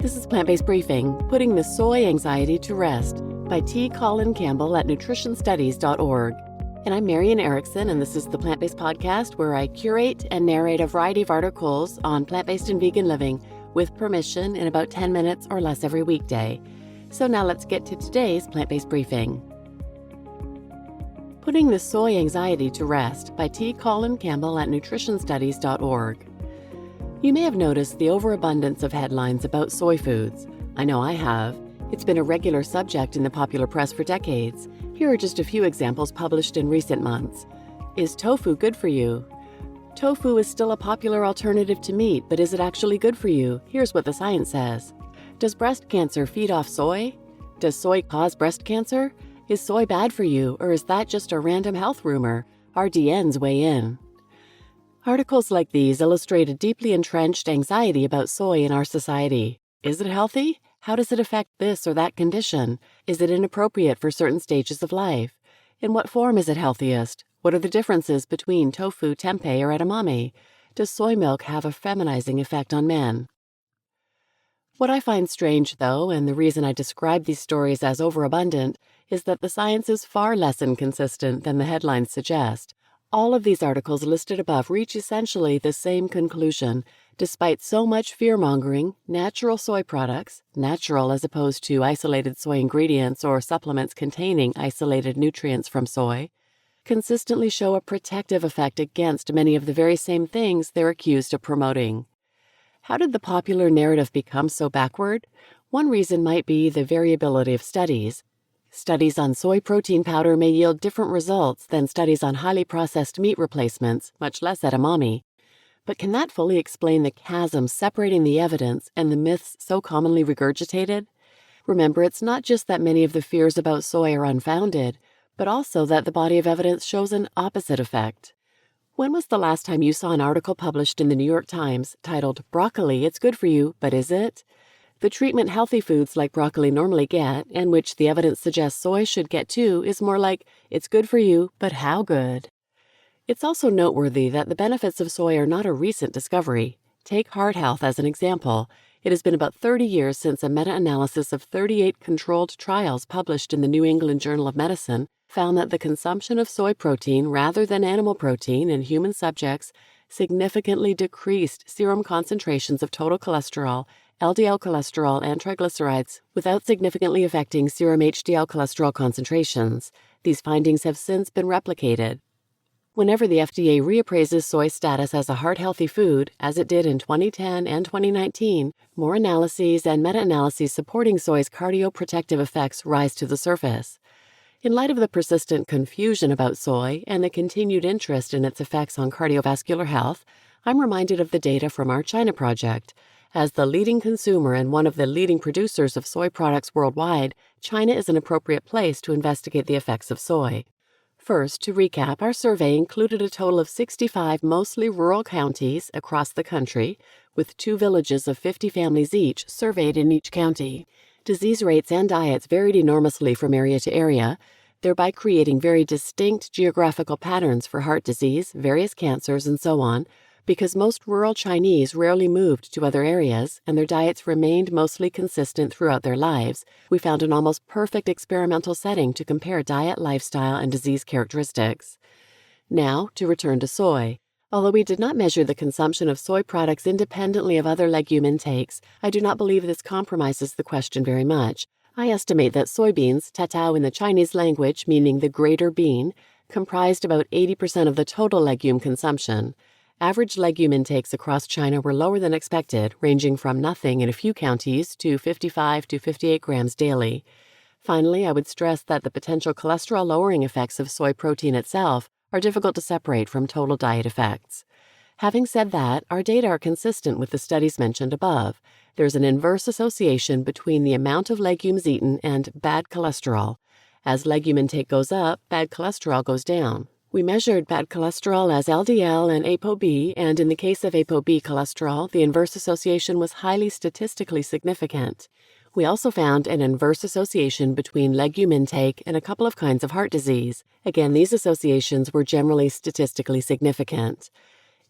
This is Plant-Based Briefing, Putting the Soy Anxiety to Rest by Colin Campbell at nutritionstudies.org. And I'm Marian Erickson, and this is the Plant-Based Podcast where I curate and narrate a variety of articles on plant-based and vegan living with permission in about 10 minutes or less every weekday. So now let's get to today's Plant-Based Briefing. Putting the Soy Anxiety to Rest by Colin Campbell at nutritionstudies.org. You may have noticed the overabundance of headlines about soy foods. I know I have. It's been a regular subject in the popular press for decades. Here are just a few examples published in recent months. Is tofu good for you? Tofu is still a popular alternative to meat, but is it actually good for you? Here's what the science says. Does breast cancer feed off soy? Does soy cause breast cancer? Is soy bad for you, or is that just a random health rumor? RDNs weigh in. Articles like these illustrate a deeply entrenched anxiety about soy in our society. Is it healthy? How does it affect this or that condition? Is it inappropriate for certain stages of life? In what form is it healthiest? What are the differences between tofu, tempeh, or edamame? Does soy milk have a feminizing effect on men? What I find strange, though, and the reason I describe these stories as overabundant, is that the science is far less inconsistent than the headlines suggest. All of these articles listed above reach essentially the same conclusion. Despite so much fear-mongering, natural soy products, natural as opposed to isolated soy ingredients or supplements containing isolated nutrients from soy, consistently show a protective effect against many of the very same things they're accused of promoting. How did the popular narrative become so backward? One reason might be the variability of studies. Studies on soy protein powder may yield different results than studies on highly processed meat replacements, much less edamame. But can that fully explain the chasm separating the evidence and the myths so commonly regurgitated? Remember, it's not just that many of the fears about soy are unfounded, but also that the body of evidence shows an opposite effect. When was the last time you saw an article published in the New York Times titled, "Broccoli, it's good for you, but is it?" The treatment healthy foods like broccoli normally get, and which the evidence suggests soy should get too, is more like, it's good for you, but how good? It's also noteworthy that the benefits of soy are not a recent discovery. Take heart health as an example. It has been about 30 years since a meta-analysis of 38 controlled trials published in the New England Journal of Medicine found that the consumption of soy protein rather than animal protein in human subjects significantly decreased serum concentrations of total cholesterol, LDL cholesterol, and triglycerides without significantly affecting serum HDL cholesterol concentrations. These findings have since been replicated. Whenever the FDA reappraises soy status as a heart-healthy food, as it did in 2010 and 2019, more analyses and meta-analyses supporting soy's cardioprotective effects rise to the surface. In light of the persistent confusion about soy and the continued interest in its effects on cardiovascular health, I'm reminded of the data from our China project. As the leading consumer and one of the leading producers of soy products worldwide, China is an appropriate place to investigate the effects of soy. First, to recap, our survey included a total of 65 mostly rural counties across the country, with 2 villages of 50 families each surveyed in each county. Disease rates and diets varied enormously from area to area, thereby creating very distinct geographical patterns for heart disease, various cancers, and so on, because most rural Chinese rarely moved to other areas and their diets remained mostly consistent throughout their lives. We found an almost perfect experimental setting to compare diet, lifestyle, and disease characteristics. Now, to return to soy. Although we did not measure the consumption of soy products independently of other legume intakes, I do not believe this compromises the question very much. I estimate that soybeans, tatao in the Chinese language meaning the greater bean, comprised about 80% of the total legume consumption. Average legume intakes across China were lower than expected, ranging from nothing in a few counties to 55 to 58 grams daily. Finally, I would stress that the potential cholesterol-lowering effects of soy protein itself are difficult to separate from total diet effects. Having said that, our data are consistent with the studies mentioned above. There's an inverse association between the amount of legumes eaten and bad cholesterol. As legume intake goes up, bad cholesterol goes down. We measured bad cholesterol as LDL and ApoB, and in the case of ApoB cholesterol, the inverse association was highly statistically significant. We also found an inverse association between legume intake and a couple of kinds of heart disease. Again, these associations were generally statistically significant.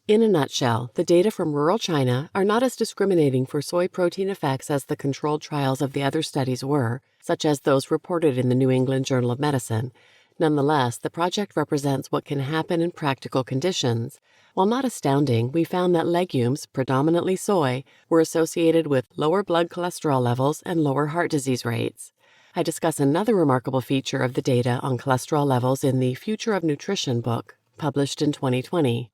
In a nutshell, the data from rural China are not as discriminating for soy protein effects as the controlled trials of the other studies were, such as those reported in the New England Journal of Medicine. Nonetheless, the project represents what can happen in practical conditions. While not astounding, we found that legumes, predominantly soy, were associated with lower blood cholesterol levels and lower heart disease rates. I discuss another remarkable feature of the data on cholesterol levels in the Future of Nutrition book, published in 2020.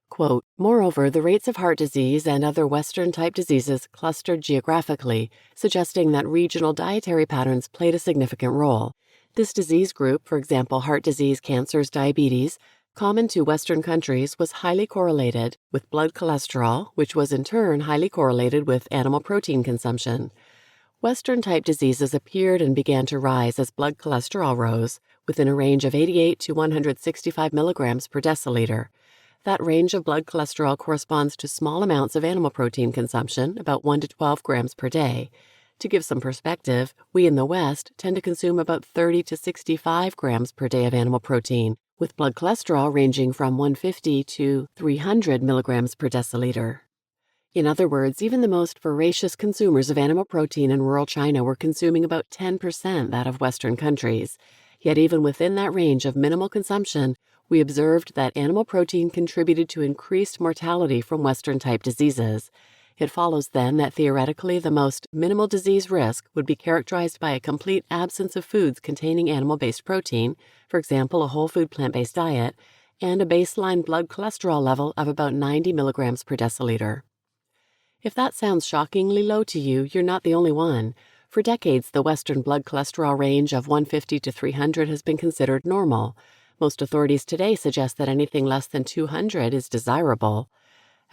Quote, moreover, the rates of heart disease and other Western-type diseases clustered geographically, suggesting that regional dietary patterns played a significant role. This disease group, for example, heart disease, cancers, diabetes, common to Western countries, was highly correlated with blood cholesterol, which was in turn highly correlated with animal protein consumption. Western-type diseases appeared and began to rise as blood cholesterol rose, within a range of 88 to 165 milligrams per deciliter. That range of blood cholesterol corresponds to small amounts of animal protein consumption, about 1 to 12 grams per day. To give some perspective, we in the West tend to consume about 30 to 65 grams per day of animal protein, with blood cholesterol ranging from 150 to 300 milligrams per deciliter. In other words, even the most voracious consumers of animal protein in rural China were consuming about 10% that of Western countries. Yet even within that range of minimal consumption, we observed that animal protein contributed to increased mortality from Western-type diseases. It follows then that theoretically the most minimal disease risk would be characterized by a complete absence of foods containing animal-based protein, for example, a whole food plant-based diet, and a baseline blood cholesterol level of about 90 milligrams per deciliter. If that sounds shockingly low to you, you're not the only one. For decades, the Western blood cholesterol range of 150 to 300 has been considered normal. Most authorities today suggest that anything less than 200 is desirable.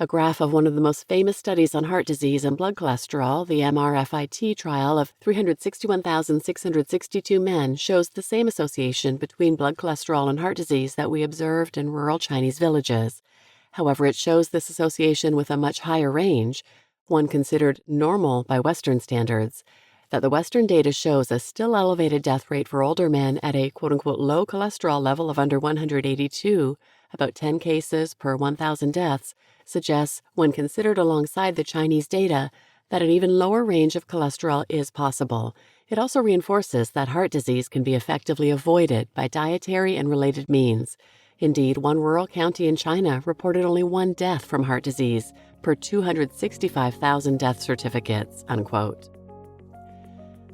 A graph of one of the most famous studies on heart disease and blood cholesterol, the MRFIT trial of 361,662 men, shows the same association between blood cholesterol and heart disease that we observed in rural Chinese villages. However, it shows this association with a much higher range, one considered normal by Western standards. That the Western data shows a still elevated death rate for older men at a quote-unquote low cholesterol level of under 182, about 10 cases per 1,000 deaths, suggests, when considered alongside the Chinese data, that an even lower range of cholesterol is possible. It also reinforces that heart disease can be effectively avoided by dietary and related means. Indeed, one rural county in China reported only one death from heart disease per 265,000 death certificates, unquote.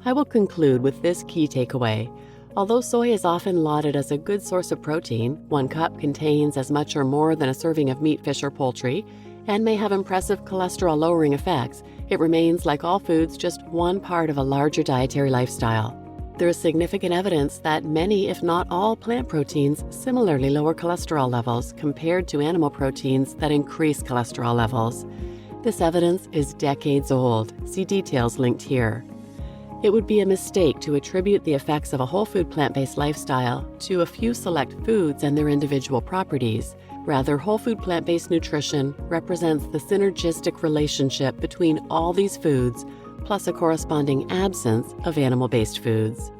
I will conclude with this key takeaway. Although soy is often lauded as a good source of protein, 1 cup contains as much or more than a serving of meat, fish, or poultry, and may have impressive cholesterol-lowering effects, it remains, like all foods, just one part of a larger dietary lifestyle. There is significant evidence that many, if not all, plant proteins similarly lower cholesterol levels compared to animal proteins that increase cholesterol levels. This evidence is decades old. See details linked here. It would be a mistake to attribute the effects of a whole food plant-based lifestyle to a few select foods and their individual properties. Rather, whole food plant-based nutrition represents the synergistic relationship between all these foods, plus a corresponding absence of animal-based foods.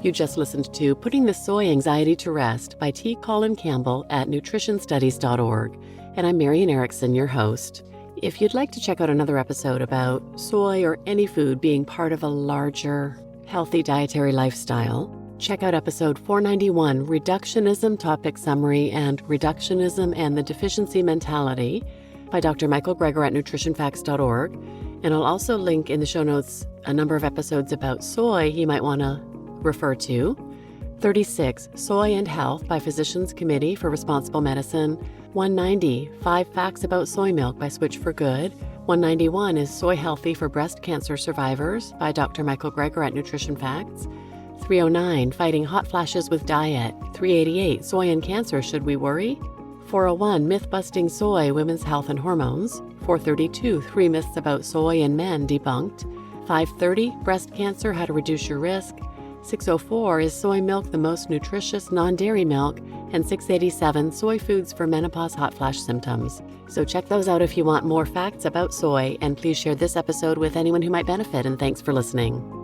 You just listened to Putting the Soy Anxiety to Rest by Colin Campbell at nutritionstudies.org, and I'm Marian Erickson, your host. If you'd like to check out another episode about soy or any food being part of a larger, healthy dietary lifestyle, check out episode 491, Reductionism Topic Summary and Reductionism and the Deficiency Mentality by Dr. Michael Greger at nutritionfacts.org. And I'll also link in the show notes a number of episodes about soy you might want to refer to. 36, Soy and Health by Physicians Committee for Responsible Medicine. 190, 5 Facts About Soy Milk by Switch for Good. 191 is Soy Healthy for Breast Cancer Survivors by Dr. Michael Greger at Nutrition Facts. 309, Fighting Hot Flashes with Diet. 388, Soy and Cancer, Should We Worry? 401, Myth-Busting Soy, Women's Health and Hormones. 432, 3 Myths About Soy and Men Debunked. 530, Breast Cancer, How to Reduce Your Risk. 604, Is soy milk the most nutritious non-dairy milk? And 687, Soy Foods for Menopause Hot Flash Symptoms. So check those out if you want more facts about soy, and please share this episode with anyone who might benefit, and thanks for listening.